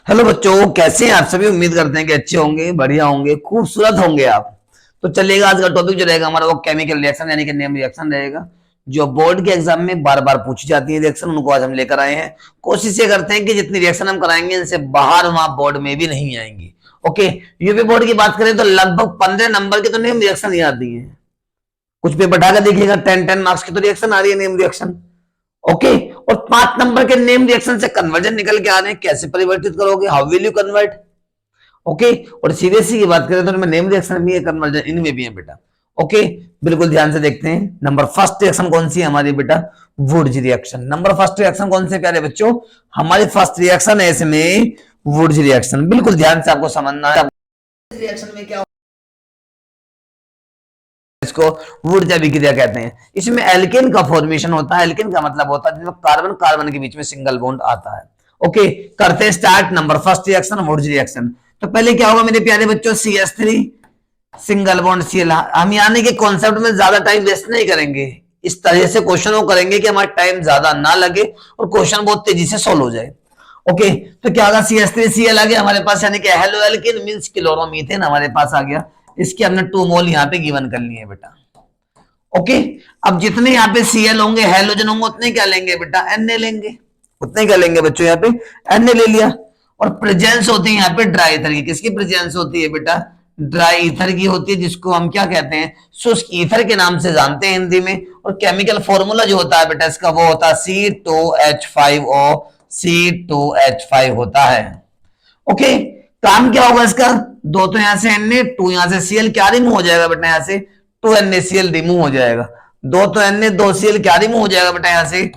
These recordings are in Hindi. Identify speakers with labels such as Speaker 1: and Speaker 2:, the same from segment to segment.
Speaker 1: हेलो बच्चों, कैसे हैं आप सभी। उम्मीद करते हैं कि अच्छे होंगे, बढ़िया होंगे, खूबसूरत होंगे आप। तो चलिएगा, आज का टॉपिक जो रहेगा हमारा वो केमिकल रिएक्शन यानी कि नेम रिएक्शन रहेगा, जो बोर्ड के एग्जाम में बार बार पूछी जाती है रिएक्शन, उनको आज हम लेकर आए हैं। कोशिश ये करते हैं कि जितनी रिएक्शन हम कराएंगे इनसे बाहर वहां बोर्ड में भी नहीं आएंगी। ओके। यूपी बोर्ड की बात करें तो लगभग 15 नंबर के तो नेम रिएक्शन ही आती है। कुछ पेपर ढाकर देखिएगा, 10-10 मार्क्स की तो रिएक्शन आ रही है, नेम रिएक्शन। ओके। और 5 नंबर के नेम रिएक्शन से कन्वर्जन निकल के आ रहे हैं, कैसे परिवर्तित करोगे, how will you convert. Okay. और सीबीएसई की बात करें तो इनमें नेम रिएक्शन भी है, कन्वर्जन इनमें भी है बेटा। ओके। बिल्कुल ध्यान से देखते हैं। नंबर फर्स्ट रिएक्शन कौन सी है हमारी बेटा, Wurtz reaction. Number first reaction कौन से प्यारे बच्चों, हमारी फर्स्ट रिएक्शन है इसमें वुड्स रिएक्शन। बिल्कुल ध्यान से आपको समझना है रिएक्शन में क्या, इसको वुड्स अभिक्रिया कहते हैं। इसमें एल्केन का फॉर्मेशन होता है। एल्केन का मतलब होता है जिसमें कार्बन कार्बन के बीच में सिंगल बॉन्ड आता है। ओके। करते हैं start. Number first reaction Wurtz reaction. तो पहले क्या होगा मेरे प्यारे बच्चों, CH3 सिंगल बॉन्ड Cl। हम यानी कि कॉन्सेप्ट में ज्यादा टाइम वेस्ट नहीं करेंगे, इस तरह से क्वेश्चन को करेंगे कि हमारा टाइम ज्यादा ना लगे और क्वेश्चन बहुत तेजी से सोल्व हो जाए। ओके। तो क्या होगा, CH3Cl आ गया हमारे पास, यानी कि हेलो एल्केन मींस क्लोरोमीथेन हमारे पास आ गया। इसकी हमने 2 मोल यहाँ पे गिवन कर लिए बेटा। ओके। अब जितने यहाँ पे Cl होंगे, हेलोजन होंगे, उतने क्या लेंगे बेटा, Na लेंगे। उतने क्या लेंगे बच्चों, यहाँ पे Na ले लिया। और प्रेजेंस होती है यहाँ पे ड्राई ईथर की। किसकी प्रेजेंस होती है बेटा, ड्राई ईथर की होती है, जिसको हम क्या कहते हैं, शुष्क ईथर के नाम से जानते हैं हिंदी में। और केमिकल फॉर्मूला जो होता है बेटा इसका, वो होता है C2H5O। C2H5 होता है। ओके। काम क्या होगा इसका, दो तो यहां से Na, 2 यहां से Cl, क्या रिमूव हो जाएगा बेटा, यहां से 2NaCl रिमूव हो जाएगा। दो तो Na, 2Cl, क्या रिमूव हो जाएगा बेटा, यहां से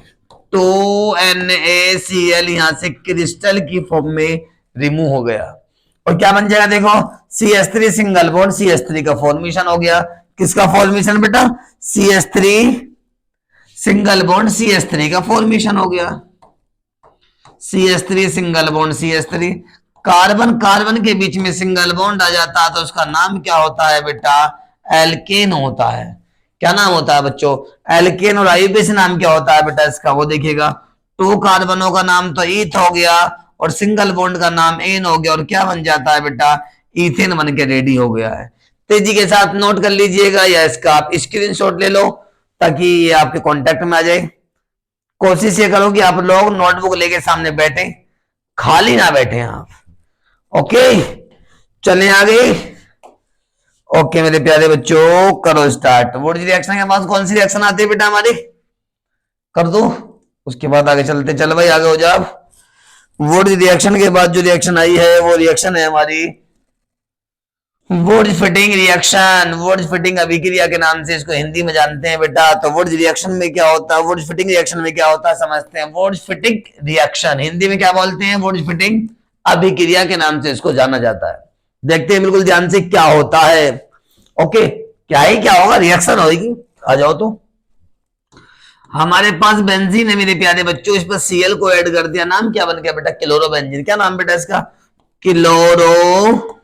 Speaker 1: 2NaCl, यहां से क्रिस्टल की फॉर्म में रिमूव हो गया। और क्या बन जाएगा देखो, CH3 सिंगल बॉन्ड CH3 का फॉर्मेशन हो गया। किसका फॉर्मेशन बेटा, CH3 सिंगल बॉन्ड CH3 का फॉर्मेशन हो गया। CH3 single bond CH3, carbon carbon के बीच में सिंगल बॉन्ड आ जाता है तो उसका नाम क्या होता है बेटा, एल्केन होता है। क्या नाम होता है बच्चों, एल्केन। और आईयूपीएसी नाम क्या होता है बेटा इसका, वो देखिएगा, 2 कार्बनों का नाम तो ईथ हो गया और सिंगल बॉन्ड का नाम एन हो गया, और क्या बन जाता है बेटा, इथेन बन के रेडी हो गया है। तेजी के साथ नोट कर लीजिएगा, या इसका आप स्क्रीनशॉट ले लो ताकि ये आपके कॉन्टेक्ट में आ जाए। कोशिश ये करो कि आप लोग नोटबुक लेके सामने बैठे, खाली ना बैठे आप। ओके। चले आगे। ओके मेरे प्यारे बच्चों, करो स्टार्ट। वुड्स रिएक्शन के बाद कौन सी रिएक्शन आती है बेटा हमारी, कर दो, उसके बाद आगे चलते। चल भाई आगे हो जाओ। वुड्स रिएक्शन के बाद जो रिएक्शन आई है वो रिएक्शन है हमारी Wurtz Fittig reaction. Wurtz Fittig अभिक्रिया के नाम से इसको हिंदी में जानते हैं बेटा। तो वुड्स रिएक्शन में क्या होता है, वुड्स फिटिंग रिएक्शन में क्या होता है समझते हैं। वुड्स फिटिंग रिएक्शन हिंदी में क्या बोलते हैं, वुड्स फिटिंग अभिक्रिया के नाम से इसको जाना जाता है। देखते हैं बिल्कुल ध्यान से क्या होता है। ओके। क्या ही क्या होगा, रिएक्शन होगी। आ जाओ तो, हमारे पास बेंजीन है मेरे प्यारे बच्चों, इस पर Cl को ऐड कर दिया, नाम क्या बन गया बेटा, क्लोरोबेंजीन। क्या नाम बेटा इसका, क्लोरो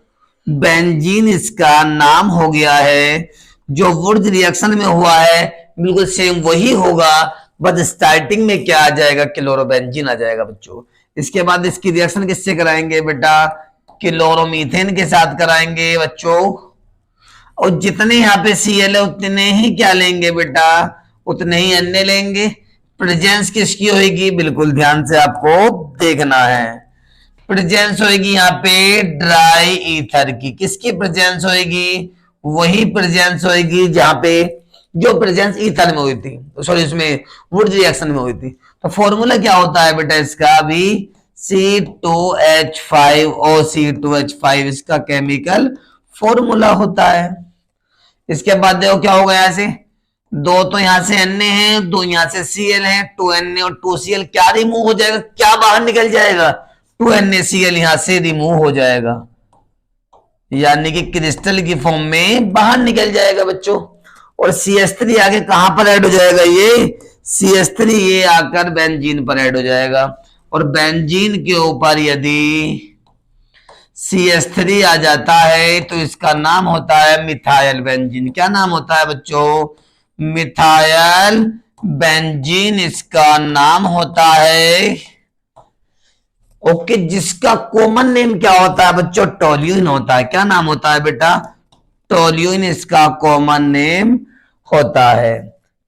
Speaker 1: बेंजीन इसका नाम हो गया है। जो वुड्स रिएक्शन में हुआ है बिल्कुल सेम वही होगा, बस स्टार्टिंग में क्या आ जाएगा, क्लोरोबेंजीन आ जाएगा बच्चों। इसके बाद इसकी रिएक्शन किससे कराएंगे बेटा, क्लोरोमीथेन के साथ कराएंगे बच्चों। और जितने यहाँ पे Cl है उतने ही क्या लेंगे बेटा, उतने ही Na लेंगे। प्रेजेंस किसकी होगी, बिल्कुल ध्यान से आपको देखना है। प्रेजेंस होगी यहाँ पे ड्राई ईथर की। किसकी प्रेजेंस होगी, वही प्रेजेंस होगी जहां पे जो प्रेजेंस ईथर में हुई थी, सॉरी इसमें वुड्स रिएक्शन में हुई थी। तो फॉर्मूला क्या होता है बेटा इसका, अभी C2H5O। C2H5 इसका केमिकल फॉर्मूला होता है। इसके बाद देखो क्या होगा, यहां से दो तो यहां से Na है, दो यहां से Cl है, 2Na और 2Cl क्या रिमूव हो जाएगा, क्या बाहर निकल जाएगा, 2NaCl यहां से रिमूव हो जाएगा, यानी कि क्रिस्टल की फॉर्म में बाहर निकल जाएगा बच्चों। और CH3 आगे कहां पर ऐड हो जाएगा, ये CH3 ये आकर बेंजीन पर ऐड हो जाएगा। और बेंजीन के ऊपर यदि CH3 आ जाता है तो इसका नाम होता है मिथाइल बेंजीन। क्या नाम होता है बच्चों, मिथाइल बेंजीन इसका नाम होता है। ओके, जिसका कॉमन नेम क्या होता है बच्चों? टोल्यूइन होता है। क्या नाम होता है बेटा? टोल्यूइन इसका कॉमन नेम होता है।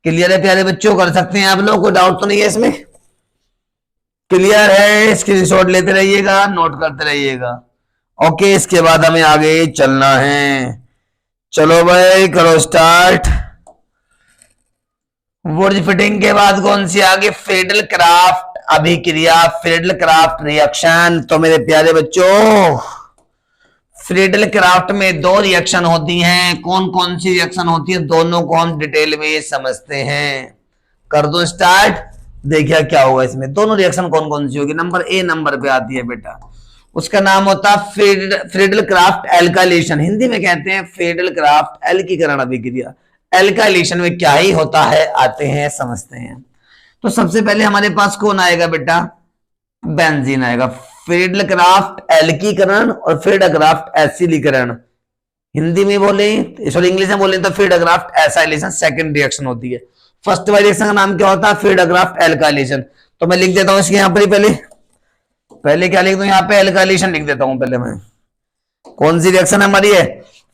Speaker 1: क्लियर है प्यारे बच्चों? कर सकते हैं आप लोग, कोई डाउट तो नहीं है इसमें? क्लियर है? स्क्रीनशॉट लेते रहिएगा, नोट करते रहिएगा। ओके, इसके बाद हमें आगे चलना है। चलो भाई करो स्टार्ट। वुड फिटिंग के बाद कौन सी आगे? फ्रीडल क्राफ्ट अभिक्रिया, फ्रीडल क्राफ्ट रिएक्शन। तो मेरे प्यारे बच्चों, फ्रीडल क्राफ्ट में दो रिएक्शन होती हैं। कौन कौन सी रिएक्शन होती है दोनों को हम डिटेल में समझते हैं। कर दो स्टार्ट। देखिए क्या होगा इसमें। दोनों रिएक्शन कौन कौन सी होगी? नंबर ए नंबर पे आती है बेटा, उसका नाम होता है फ्रीडल क्राफ्ट एल्काइलेशन। हिंदी में कहते हैं फ्रीडल क्राफ्ट एल्कीकरण अभिक्रिया। एल्काइलेशन में क्या ही होता है, आते हैं समझते हैं। तो सबसे पहले हमारे पास कौन आएगा बेटा? बेंजीन आएगा। फ्रीडल क्राफ्ट एल्कीकरण और फ्रीडल क्राफ्ट एसिलीकरण। हिंदी में बोले, सॉरी इंग्लिश में बोले तो Friedel Crafts acylation second reaction होती है। फर्स्ट वाली रिएक्शन का नाम क्या होता है? Friedel craft alkylation. तो मैं लिख देता हूं इसके यहां पर ही पहले क्या लिख दूं? यहां पे एल्काइलेशन लिख देता हूं पहले मैं। कौन सी रिएक्शन हमारी है?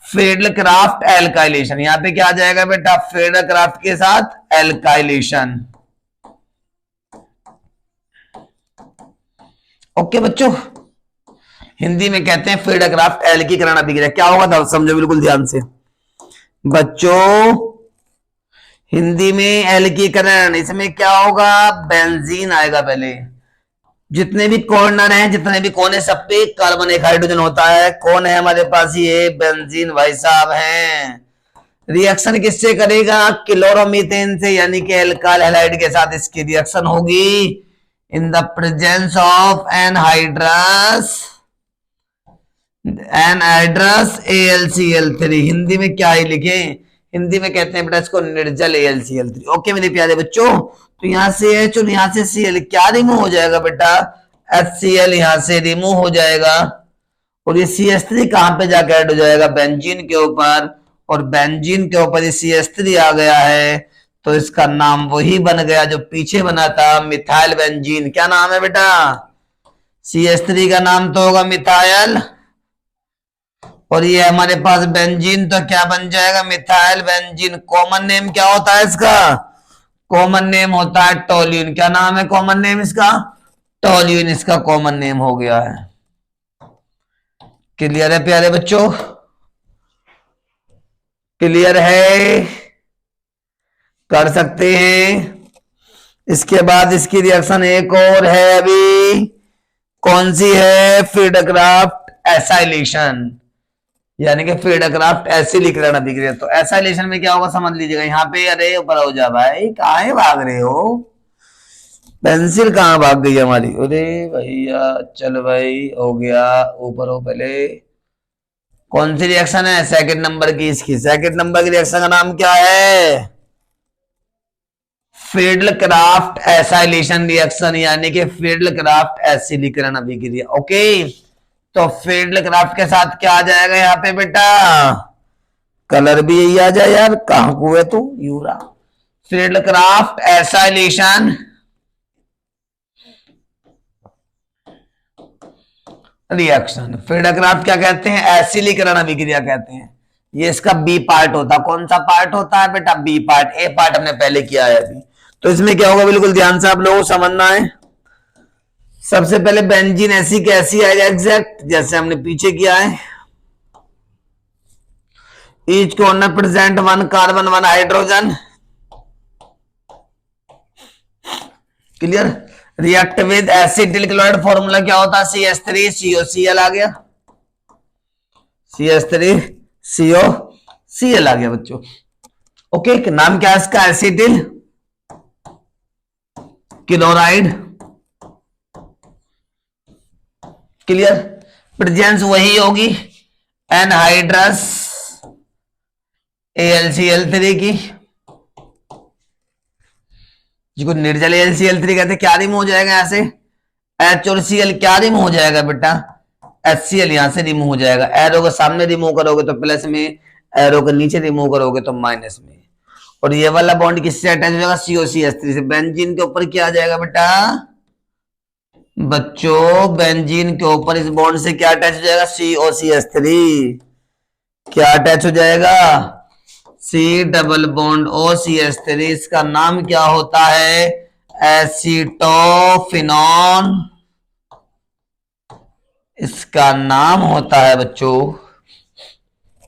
Speaker 1: Friedel craft alkylation. यहां पे क्या आ जाएगा बेटा? फ्रीडल क्राफ्ट के साथ एल्काइलेशन। ओके बच्चों, हिंदी में कहते हैं फ्रीडल क्राफ्ट एल्कीकरण अभिक्रिया। क्या होगा था समझो बिल्कुल ध्यान से बच्चों। हिंदी में एल्कीकरण, इसमें क्या होगा? बेंजीन आएगा पहले। जितने भी कॉर्नर हैं, जितने भी कोने, सब पे कार्बन एक हाइड्रोजन होता है। कौन है हमारे पास? ये बेंजीन भाई साहब हैं। रिएक्शन किससे करेगा? क्लोरोमीथेन से, यानी कि एल्काइल हैलाइड के साथ इसकी रिएक्शन होगी in the presence of anhydrous AlCl3। Hindi में क्या ही लिखे? हिंदी में कहते हैं बेटा इसको निर्जल AlCl3। ओके मेरे प्यारे बच्चों, तो यहां से H और यहां से Cl क्या रिमूव हो जाएगा बेटा? HCl यहां से रिमूव हो जाएगा और ये CH3 कहां पे जाकर ऐड हो जाएगा? बेंजीन के ऊपर। और बेंजीन के ऊपर ये CH3 आ गया है, तो इसका नाम वही बन गया जो पीछे बना था, मिथाइल बेंजीन। क्या नाम है बेटा? CH3 का नाम तो होगा मिथाइल, और ये हमारे पास बेंजीन, तो क्या बन जाएगा? Methyl benzene. कॉमन नेम क्या होता है इसका? कॉमन नेम होता है टोल्यूइन। क्या नाम है कॉमन नेम इसका? टोल्यूइन इसका कॉमन नेम हो गया है। क्लियर है प्यारे बच्चों? क्लियर है? कर सकते हैं। इसके बाद इसकी रिएक्शन एक और है अभी। कौन सी है? फ्रीडल क्राफ्ट एसाइलेशन, यानी कि फ्रीडल क्राफ्ट एसिलीकरण अभिक्रिया। तो एसाइलेशन में क्या होगा समझ लीजिएगा। यहाँ पे, अरे ऊपर हो जा भाई, कहाँ भाग रहे हो? पेंसिल कहाँ भाग गई हमारी? अरे भैया चल भाई, हो गया, ऊपर हो पहले। कौन सी रिएक्शन है? सेकंड नंबर की। इसकी सेकंड नंबर की रिएक्शन का नाम क्या है? फ्रीडल क्राफ्ट एसाइलेशन रिएक्शन, यानी कि फ्रीडल क्राफ्ट एसिलीकरण अभिक्रिया। ओके, तो फ्रीडल क्राफ्ट के साथ क्या आ जाएगा यहाँ पे बेटा? कलर भी यही आ जाए यार, कहां को है तू यूरा? Friedel Crafts acylation reaction. Friedel Crafts क्या कहते हैं? एसिलीकरण अभिक्रिया कहते हैं। ये इसका बी पार्ट होता है। कौन सा पार्ट होता है बेटा? B part. ए पार्ट हमने पहले किया है अभी। तो इसमें क्या होगा बिल्कुल ध्यान से आप लोगों को समझना है। सबसे पहले बेंजीन ऐसी कैसी आएगा एग्जैक्ट, जैसे हमने पीछे किया है। Each corner present 1 carbon 1 hydrogen. Clear? React with acetyl chloride. Formula क्या होता है? CH3 COCl आ गया। CH3 COCl आ गया बच्चों। ओके, नाम क्या है इसका? Acetyl chloride. क्लियर? प्रेजेंस वही होगी एनहाइड्रस AlCl3 की, जिसको निर्जल AlCl3 कहते हैं। क्या रिमूव हो जाएगा यहां से? H और Cl क्या रिमूव हो जाएगा बेटा? HCl यहां से रिमूव हो जाएगा। एरो को सामने रिमूव करोगे तो प्लस में, एरो को नीचे रिमूव करोगे तो माइनस में। और ये वाला बॉन्ड किससे अटैच हो जाएगा? COCH3 से। बेंजीन के ऊपर क्या आ जाएगा बेटा? बच्चों बेंजीन के ऊपर इस बॉन्ड से क्या अटैच हो जाएगा, COCH3। क्या अटैच हो जाएगा, C डबल बॉन्ड OCH3। इसका नाम क्या होता है, एसीटोफिनॉन। इसका नाम होता है बच्चों,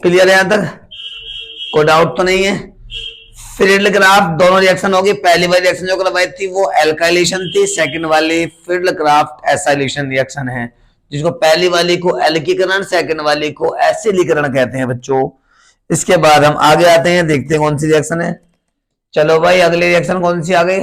Speaker 1: क्लियर है यहां तक, कोई डाउट तो नहीं है। फील्ड ग्राफ दोनों रिएक्शन होगी, पहली वाली रिएक्शन जो करवाई थी वो एल्काइलेशन थी, सेकंड वाली फील्ड ग्राफ एसाइलेशन रिएक्शन है, जिसको पहली वाली को एल्कीकरण, सेकंड वाली को एसिलीकरण कहते हैं बच्चों। इसके बाद हम आगे आते हैं, देखते हैं कौन सी रिएक्शन है। चलो भाई अगली रिएक्शन कौन सी आ गई,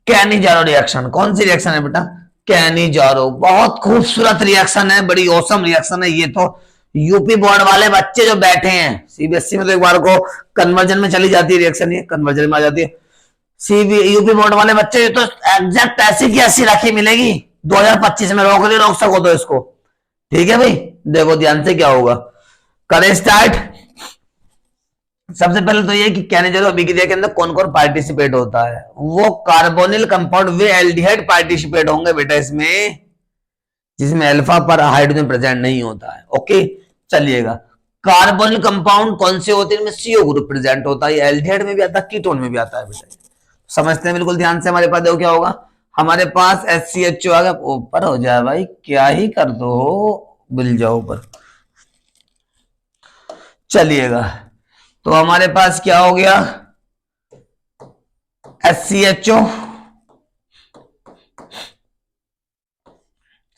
Speaker 1: कैनिजारो रिएक्शन। कौन सी रिएक्शन है बेटा, कैनिजारो। बहुत खूबसूरत रिएक्शन है, बड़ी औसम रिएक्शन है ये तो। यूपी बोर्ड वाले बच्चे जो बैठे हैं, सीबीएसई में तो एक बार को कन्वर्जन में चली जाती है रिएक्शन, ये कन्वर्जन में आ जाती है। यूपी बोर्ड वाले बच्चे तो एग्जैक्ट ऐसी की ऐसी राखी मिलेगी 2025 में, रोक सको तो इसको, ठीक है भाई। देखो ध्यान से क्या होगा, करें स्टार्ट। सबसे पहले तो ये कि कैनिजारो अभिक्रिया के अंदर कौन कौन पार्टिसिपेट होता है, वो कार्बोनिल कंपाउंड वे एल्डिहाइड पार्टिसिपेट होंगे बेटा इसमें, जिसमें अल्फा पर हाइड्रोजन प्रेजेंट नहीं होता है। ओके चलिएगा, कार्बोनिल कंपाउंड कौन से होते हैं, इनमें CO ग्रुप प्रेजेंट होता है, एल्डिहाइड में भी आता है, कीटोन में भी आता है बेटा, समझते हैं बिल्कुल ध्यान से। हमारे पास देखो क्या होगा, हमारे पास HCHO आ गया, ऊपर हो जाए भाई, क्या ही कर दो, भूल जाओ ऊपर। चलिएगा तो हमारे पास क्या हो गया, HCHO,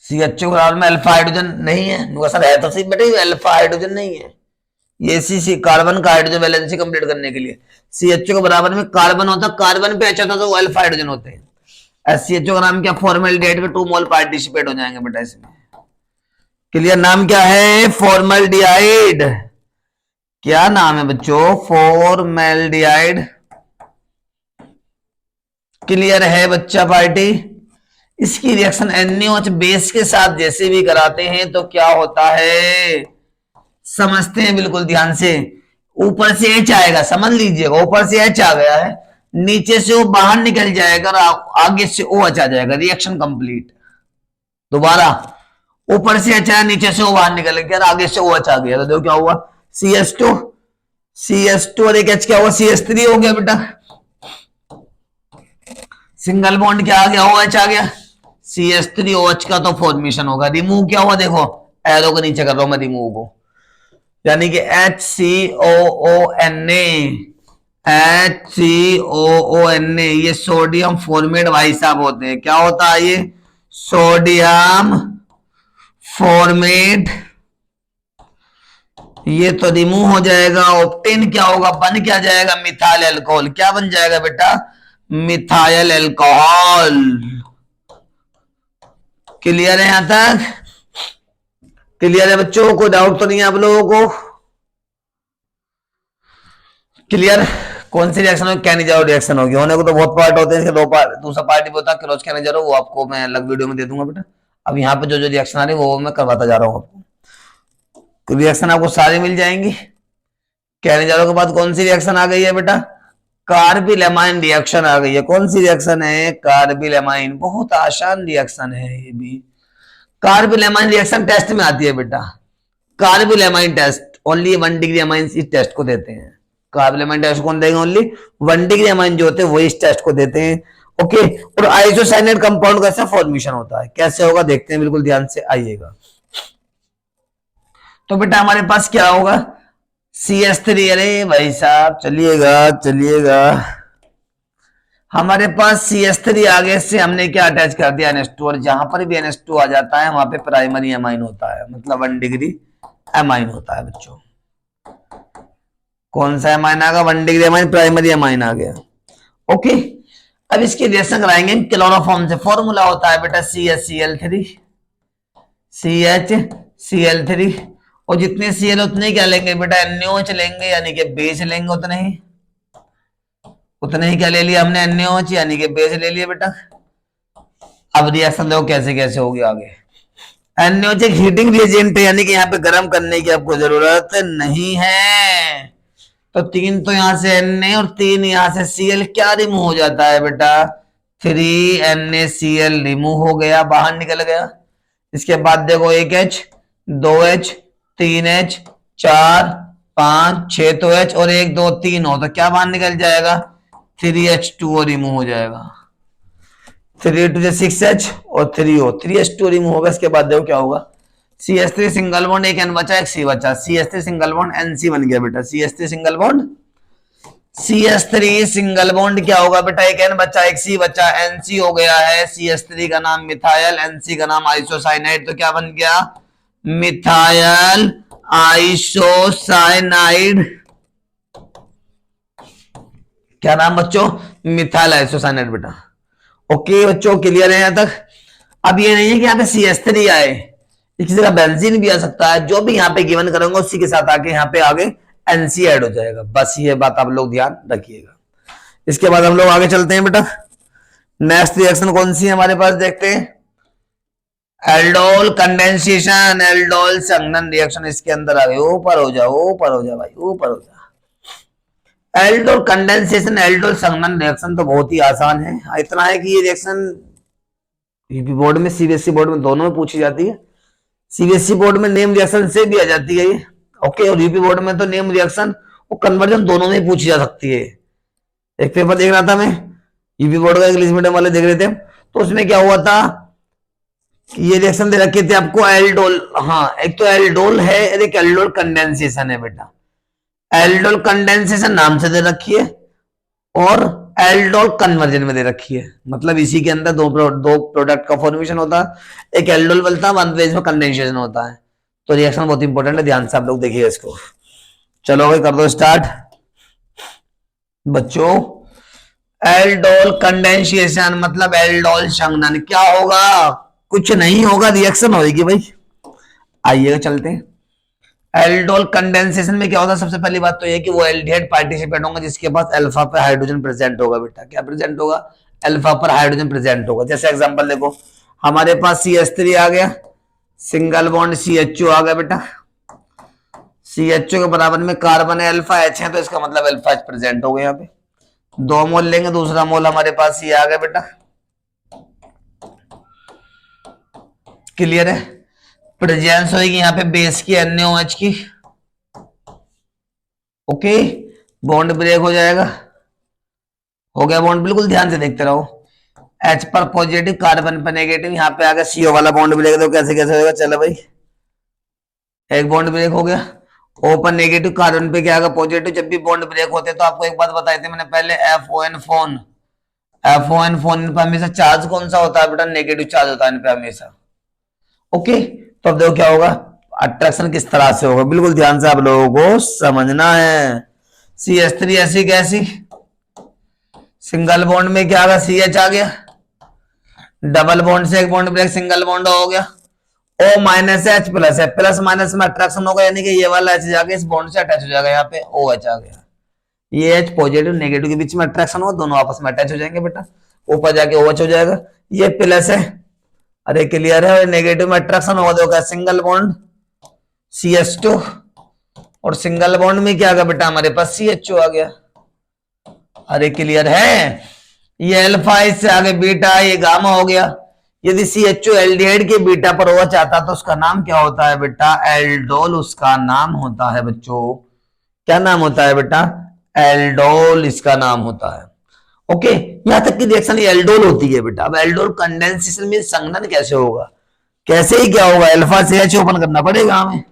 Speaker 1: CHO बराबर में अल्फा हाइड्रोजन नहीं है, सर है तो सही बेटे, अल्फा हाइड्रोजन नहीं है, ये सी कार्बन का हाइड्रोजन वैलेंसी कंप्लीट करने के लिए CHO के बराबर में कार्बन होता, कार्बन पे H होता तो वो अल्फा हाइड्रोजन होते हैं। HCHO का नाम क्या, फॉर्मल्डिहाइड में 2 मोल पार्टिसिपेट हो जाएंगे बेटा इसमें, क्लियर। नाम क्या है, फॉर्मल्डिहाइड। क्या नाम है बच्चों, फॉर्मल्डिहाइड, क्लियर है बच्चा पार्टी। इसकी रिएक्शन NaOH बेस के साथ जैसे भी कराते हैं तो क्या होता है, समझते हैं बिल्कुल ध्यान से। ऊपर से H आएगा, समझ लीजिएगा, ऊपर से H आ गया है, नीचे से वो बाहर निकल जाएगा और आगे से OH आ जाएगा, रिएक्शन कंप्लीट। दोबारा, ऊपर से H आया, नीचे से वो बाहर निकल गया, आगे से OH आ गया, तो देखो क्या हुआ, CH2 और एक H क्या हुआ, CH3 हो गया बेटा। सिंगल बॉन्ड क्या आ गया, OH आ गया, CH3OH का तो फॉर्मेशन होगा। रिमूव क्या हुआ, देखो एरो के नीचे कर रहा हूं मैं रिमूव को, यानी कि HCOONA, ये सोडियम फॉर्मेट भाई साहब होते हैं। क्या होता है ये, सोडियम फॉर्मेट, ये तो रिमूव हो जाएगा। ऑप्टेन क्या होगा, बन क्या जाएगा, मिथाइल अल्कोहल। क्या बन जाएगा बेटा, मिथाइल अल्कोहल। क्लियर है यहां तक, क्लियर है बच्चों, कोई डाउट तो नहीं है आप लोगों को, क्लियर। कौन सी रिएक्शन होगी, कैनिजारो रिएक्शन होगी, होने को तो बहुत पार्ट होते हैं इसके, दो पार्ट, दूसरा पार्ट होता है क्लोज कैनिजारो, वो आपको मैं अलग वीडियो में दे दूंगा बेटा। अब यहाँ पे जो जो रिएक्शन आ रही है वो मैं करवाता जा रहा हूँ आपको, रिएक्शन आपको सारी मिल जाएंगी। कैनिजारो के बाद कौन सी रिएक्शन आ गई है बेटा, कार्बिलमाइन रिएक्शन आ गई है। कौन सी रिएक्शन है, कार्बिलमाइन, बहुत आसान रिएक्शन है ये भी। कार्बिलमाइन रिएक्शन टेस्ट में आती है बेटा, कार्बिलमाइन टेस्ट, ओनली 1 डिग्री अमाइन इस टेस्ट को देते हैं। कार्बिलमाइन टेस्ट कौन देगा, ओनली 1 डिग्री अमाइन जो होते हैं वो इस टेस्ट को देते हैं। ओके, और आइसोसाइनेट कंपाउंड कैसे फॉर्मेशन होता है, कैसे होगा देखते हैं, बिल्कुल ध्यान से आइएगा। तो बेटा हमारे पास क्या होगा, CH3, अरे भाई साहब चलिएगा, हमारे पास CH3 आगे से हमने क्या अटैच कर दिया, NH2, और जहां पर भी NH2 आ जाता है वहां पे प्राइमरी अमाइन होता है, मतलब 1 डिग्री अमाइन होता है बच्चों। कौन सा अमाइन आ गया, 1 डिग्री अमाइन, प्राइमरी अमाइन आ गया। ओके, अब इसकी रिएक्शन कराएंगे क्लोरोफॉर्म से। फॉर्मूला होता है बेटा CHCl3, CHCl3, और जितने Cl उतने क्या लेंगे बेटा, NaOH लेंगे, यानी कि बेस लेंगे उतने ही क्या ले लिया हमने, NaOH यानी कि बेस ले लिया बेटा। अब रिएक्शन देखो कैसे कैसे होगी आगे। NaOH एक हीटिंग रिएजेंट है, यानी कि यहाँ पे गर्म करने की आपको जरूरत नहीं है। तो 3 तो यहां से Na और 3 यहां से Cl, क्या रिमूव हो जाता है बेटा, 3NaCl रिमूव हो गया, बाहर निकल गया। इसके बाद देखो 1H, 2H, 3H, 4, 5, 6 तो H और 1 2 3 हो तो क्या बाहर निकल जाएगा, 3H2O रिमूव हो जाएगा। 3 टू 6H और 3O, 3H2 रिमूव होगा। इसके बाद देखो क्या होगा, CH3 सिंगल बॉन्ड, एक N बचा एक C बचा, CH3 सिंगल बॉन्ड NC बन गया बेटा, CH3 single bond CH3 single bond क्या होगा बेटा, एक N बचा एक C बचा, NC हो गया है। CH3 का नाम मिथाइल, NC का नाम आइसोसाइनाइड, तो क्या बन गया, मिथाइल आइसोसाइनाइड। क्या नाम बच्चों, मिथाइल आइसोसाइनाइड बेटा। ओके बच्चों, क्लियर है यहां तक। अब ये नहीं है कि यहाँ पे CH3 आए, किसी जगह बेंजीन भी आ सकता है, जो भी यहाँ पे गिवन करेंगे उसी के साथ आके यहाँ पे आगे NC ऐड हो जाएगा। बस ये बात आप लोग ध्यान रखिएगा। इसके बाद हम लोग आगे चलते हैं बेटा। नेक्स्ट रिएक्शन कौन सी है हमारे पास, देखते हैं। एल्डोल कंडेंसेशन, एल्डोल संघनन रिएक्शन इसके अंदर आ गए। ऊपर हो जाओ, ऊपर हो जाओ भाई, ऊपर हो जाओ। एल्डोल कंडेंसेशन, एल्डोल संघनन रिएक्शन तो बहुत ही आसान है। इतना है कि ये रिएक्शन यूपी बोर्ड में, CBSE बोर्ड में दोनों में पूछी जाती है। CBSE बोर्ड में नेम रिएक्शन से भी आ जाती है ये, ओके, और यूपी बोर्ड में तो नेम रिएक्शन और कन्वर्जन दोनों में पूछी जा सकती है। एक पेपर देख रहा था मैं, यूपी बोर्ड का, इंग्लिश मीडियम वाले देख रहे थे, तो उसमें क्या हुआ था, ये रिएक्शन दे रखे थे आपको एल्डोल, हाँ एक तो एल्डोल है, एक एल्डोल कंडेंसेशन है बेटा। एल्डोल कंडेंसेशन नाम से दे रखी है और एल्डोल कन्वर्जन में दे रखी है। मतलब इसी के अंदर दो प्रोडक्ट का फॉर्मेशन होता है, एक एल्डोल बनता है, वन फेज में कंडेंसेशन होता है। तो रिएक्शन बहुत इंपॉर्टेंट है, ध्यान से आप लोग देखिए इसको। चलो भाई कर दो स्टार्ट बच्चों। एल्डोल कंडेंसेशन मतलब एल्डोल संघनन, क्या होगा, कुछ नहीं होगा, रिएक्शन होगी भाई। आइएगा चलते हैं। एल्डोल कंडेंसेशन में क्या होता है, सबसे पहली बात तो ये कि वो एल्डिहाइड पार्टिसिपेट होगा जिसके पास अल्फा पे हाइड्रोजन प्रेजेंट होगा बेटा। क्या प्रेजेंट होगा, अल्फा पर हाइड्रोजन प्रेजेंट होगा। जैसे एग्जांपल देखो, हमारे पास CH3 आ गया, सिंगल बॉन्ड CHO आ गया बेटा। CHO के बराबर में कार्बन है, अल्फा H है, तो इसका मतलब अल्फा H प्रेजेंट हो गया। यहाँ पे 2 मोल लेंगे, दूसरा मोल हमारे पास ये आ गया बेटा। क्लियर है, प्रेजेंस होगी यहाँ पे बेस की NaOH की। ओके, बॉन्ड ब्रेक हो जाएगा, हो गया बॉन्ड, बिल्कुल ध्यान से देखते रहो। H पर पॉजिटिव, कार्बन पर नेगेटिव, यहाँ पे आ गया CO वाला बॉन्ड ब्रेक, तो कैसे कैसे होगा, चलो भाई एक बॉन्ड ब्रेक हो गया। O पर नेगेटिव, कार्बन पे क्या आएगा पॉजिटिव। जब भी बॉन्ड ब्रेक होते तो आपको एक बात बताई थी मैंने पहले, FON फोन, FON फोन पे हमेशा चार्ज कौन सा होता है बेटा, नेगेटिव चार्ज होता है इन पे हमेशा। ओके, तो अब देखो क्या होगा, अट्रैक्शन किस तरह से होगा, बिल्कुल ध्यान से आप लोगों को समझना है। CH3 ऐसी कैसी, सिंगल बॉन्ड में क्या आ गया, CH आ गया, डबल बॉन्ड से एक बॉन्ड ब्रेक, सिंगल बॉन्ड हो गया। O माइनस H प्लस है, प्लस माइनस में अट्रैक्शन होगा, यानी कि ये वाला H जाके इस बॉन्ड से अटैच हो जाएगा, यहाँ पे OH आ गया। ये H पॉजिटिव नेगेटिव के बीच में अट्रैक्शन हो, दोनों आपस में अटैच हो जाएंगे बेटा, ऊपर जाके OH हो जाएगा। ये प्लस है, अरे क्लियर है, नेगेटिव में अट्रैक्शन होगा, देखो सिंगल बॉन्ड CH2 और सिंगल बॉन्ड में क्या आ गया बेटा, हमारे पास CHO आ गया। अरे क्लियर है, ये अल्फा इससे आगे बीटा, ये गामा हो गया। यदि CHO एल्डिहाइड के बीटा पर OH चाहता तो उसका नाम क्या होता है बेटा, एल्डोल उसका नाम होता है बच्चों। क्या नाम होता है बेटा, एल्डोल इसका नाम होता है। ओके, यहां तक की रिएक्शन एल्डोल होती है बेटा। अब एल्डोल कंडेंसेशन में संघनन कैसे होगा, कैसे ही क्या होगा, अल्फा से H ओपन करना पड़ेगा हमें,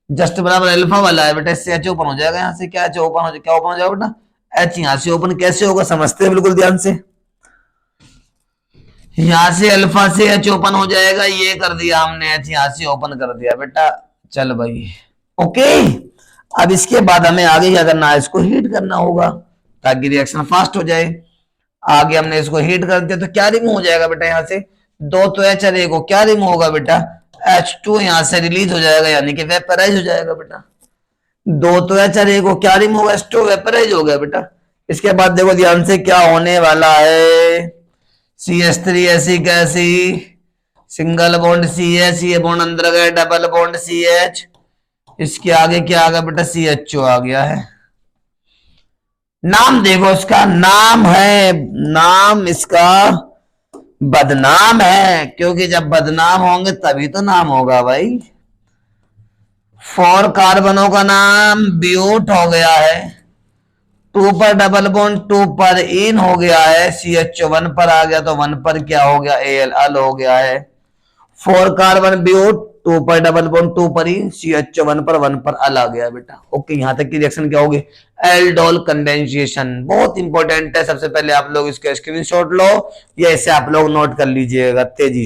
Speaker 1: जस्ट बराबर अल्फा वाला है बेटा, इससे H ओपन हो जाएगा, यहाँ से क्या H ओपन हो जाएगा, क्या ओपन हो जाएगा बेटा, H यहां से ओपन कैसे होगा, समझते हैं बिल्कुल ध्यान से। यहां से अल्फा से H ओपन हो जाएगा, ये कर दिया हमने, H यहां से ओपन कर दिया बेटा। चल भाई ओके, अब इसके बाद हमें आगे क्या करना है, इसको हीट करना होगा ताकि रिएक्शन फास्ट हो जाए। आगे हमने इसको हीट कर दिया तो क्या रिमूव हो जाएगा बेटा, यहाँ से 2 तो H और 1 क्या रिमूव होगा बेटा, H2 यहां से रिलीज हो जाएगा, यानी कि वेपराइज हो जाएगा बेटा। 2 तो H और 1 क्या रिमूव होगा, H2 वेपराइज हो गया बेटा। इसके बाद देखो ध्यान से क्या होने वाला है, CH3 ऐसी कैसी, सिंगल बॉन्ड CH, ये बॉन्ड अंदर गया, डबल बॉन्ड CH, इसके आगे क्या आ गया बेटा, CHO आ गया है। नाम देखो इसका, नाम है, नाम इसका बदनाम है, क्योंकि जब बदनाम होंगे तभी तो नाम होगा भाई। 4 कार्बनों का नाम ब्यूट हो गया है, 2 पर डबल बॉन्ड 2 पर इन हो गया है, CH1 पर आ गया तो 1 पर क्या हो गया, Al अल हो गया है। 4 कार्बन ब्यूट 2 पर डबल बॉन्ड 2 पर इन, CH1 पर 1 पर अल आ गया बेटा। ओके, यहां तक की रिएक्शन क्या होगी, एल्डोल कंडेंसेशन। बहुत इंपॉर्टेंट है, सबसे पहले आप लोग इसका स्क्रीनशॉट लो या इसे आप लोग नोट कर लीजिएगा तेजी